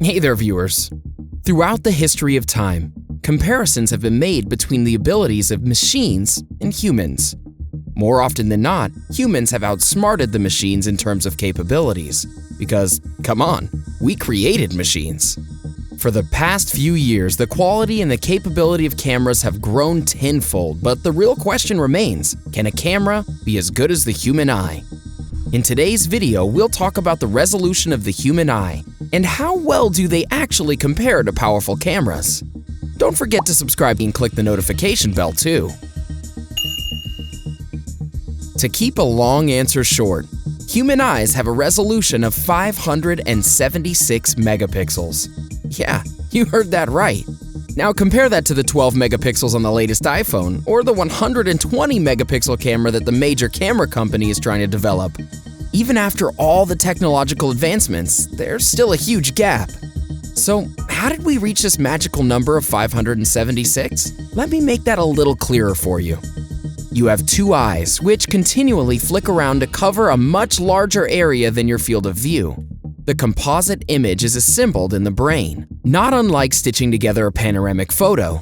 Hey there, viewers. Throughout the history of time, comparisons have been made between the abilities of machines and humans. More often than not, humans have outsmarted the machines in terms of capabilities, because, come on, we created machines. For the past few years, the quality and the capability of cameras have grown tenfold, but the real question remains, can a camera be as good as the human eye? In today's video, we'll talk about the resolution of the human eye and how well do they actually compare to powerful cameras. Don't forget to subscribe and click the notification bell too. To keep a long answer short, human eyes have a resolution of 576 megapixels. Yeah, you heard that right. Now compare that to the 12 megapixels on the latest iPhone or the 120 megapixel camera that the major camera company is trying to develop. Even after all the technological advancements, there's still a huge gap. So how did we reach this magical number of 576? Let me make that a little clearer for you. You have two eyes, which continually flick around to cover a much larger area than your field of view. The composite image is assembled in the brain, not unlike stitching together a panoramic photo.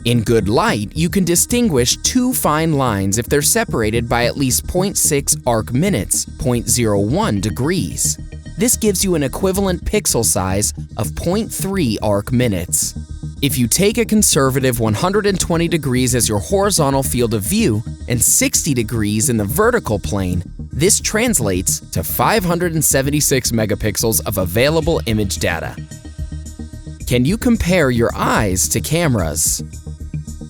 In good light, you can distinguish two fine lines if they're separated by at least 0.6 arc minutes, 0.01 degrees. This gives you an equivalent pixel size of 0.3 arc minutes. If you take a conservative 120 degrees as your horizontal field of view and 60 degrees in the vertical plane, this translates to 576 megapixels of available image data. Can you compare your eyes to cameras?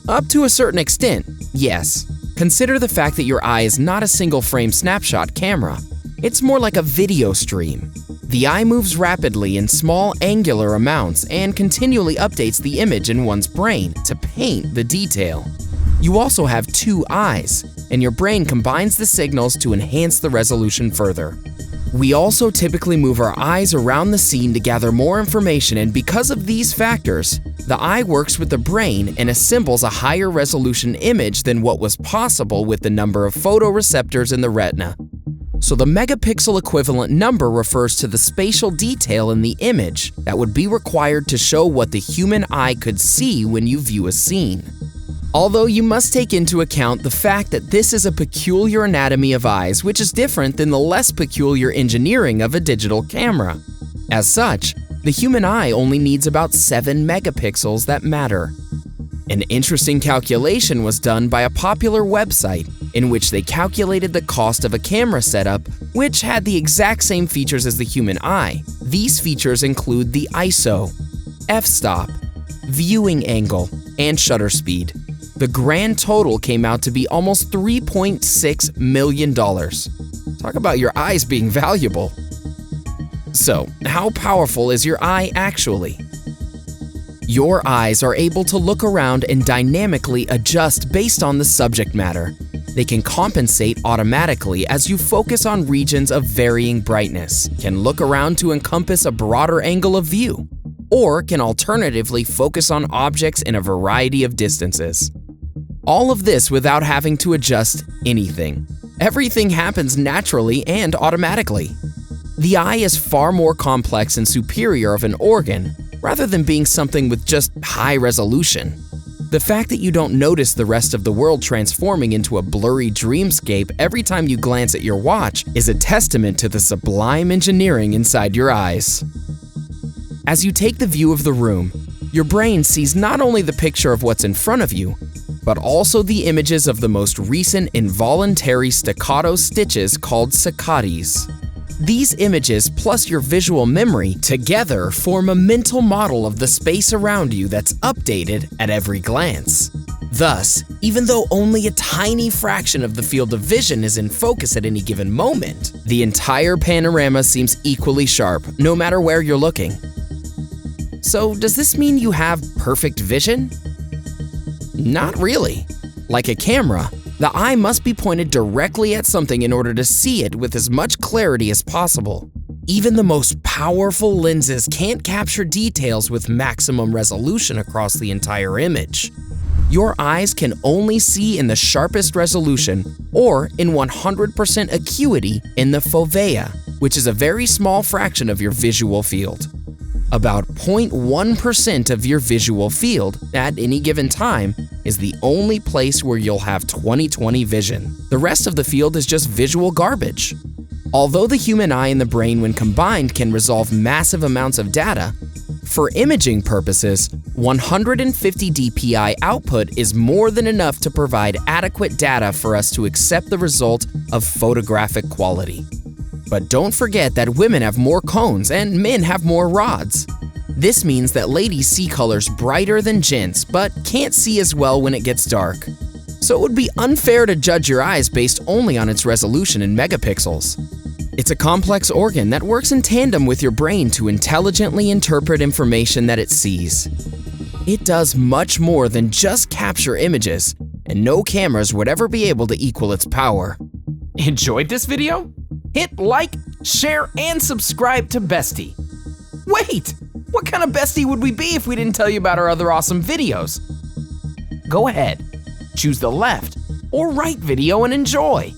Up to a certain extent, yes. Consider the fact that your eye is not a single frame snapshot camera. It's more like a video stream. The eye moves rapidly in small angular amounts and continually updates the image in one's brain to paint the detail. You also have two eyes, and your brain combines the signals to enhance the resolution further. We also typically move our eyes around the scene to gather more information, and because of these factors, the eye works with the brain and assembles a higher resolution image than what was possible with the number of photoreceptors in the retina. So the megapixel equivalent number refers to the spatial detail in the image that would be required to show what the human eye could see when you view a scene. Although you must take into account the fact that this is a peculiar anatomy of eyes, which is different than the less peculiar engineering of a digital camera. As such, the human eye only needs about 7 megapixels that matter. An interesting calculation was done by a popular website in which they calculated the cost of a camera setup which had the exact same features as the human eye. These features include the ISO, f-stop, viewing angle, and shutter speed. The grand total came out to be almost $3.6 million. Talk about your eyes being valuable. So, how powerful is your eye actually? Your eyes are able to look around and dynamically adjust based on the subject matter. They can compensate automatically as you focus on regions of varying brightness, can look around to encompass a broader angle of view, or can alternatively focus on objects in a variety of distances. All of this without having to adjust anything. Everything happens naturally and automatically. The eye is far more complex and superior of an organ, rather than being something with just high resolution. The fact that you don't notice the rest of the world transforming into a blurry dreamscape every time you glance at your watch is a testament to the sublime engineering inside your eyes. As you take the view of the room, your brain sees not only the picture of what's in front of you, but also the images of the most recent involuntary staccato stitches called saccades. These images plus your visual memory together form a mental model of the space around you that's updated at every glance. Thus, even though only a tiny fraction of the field of vision is in focus at any given moment, the entire panorama seems equally sharp, no matter where you're looking. So, does this mean you have perfect vision? Not really. Like a camera, the eye must be pointed directly at something in order to see it with as much clarity as possible. Even the most powerful lenses can't capture details with maximum resolution across the entire image. Your eyes can only see in the sharpest resolution or in 100% acuity in the fovea, which is a very small fraction of your visual field. About 0.1% of your visual field at any given time is the only place where you'll have 20/20 vision. The rest of the field is just visual garbage. Although the human eye and the brain when combined can resolve massive amounts of data, for imaging purposes, 150 dpi output is more than enough to provide adequate data for us to accept the result of photographic quality. But don't forget that women have more cones and men have more rods. This means that ladies see colors brighter than gents, but can't see as well when it gets dark. So it would be unfair to judge your eyes based only on its resolution in megapixels. It's a complex organ that works in tandem with your brain to intelligently interpret information that it sees. It does much more than just capture images, and no cameras would ever be able to equal its power. Enjoyed this video? Hit like, share, and subscribe to Bestie. Wait! What kind of bestie would we be if we didn't tell you about our other awesome videos? Go ahead, choose the left or right video and enjoy.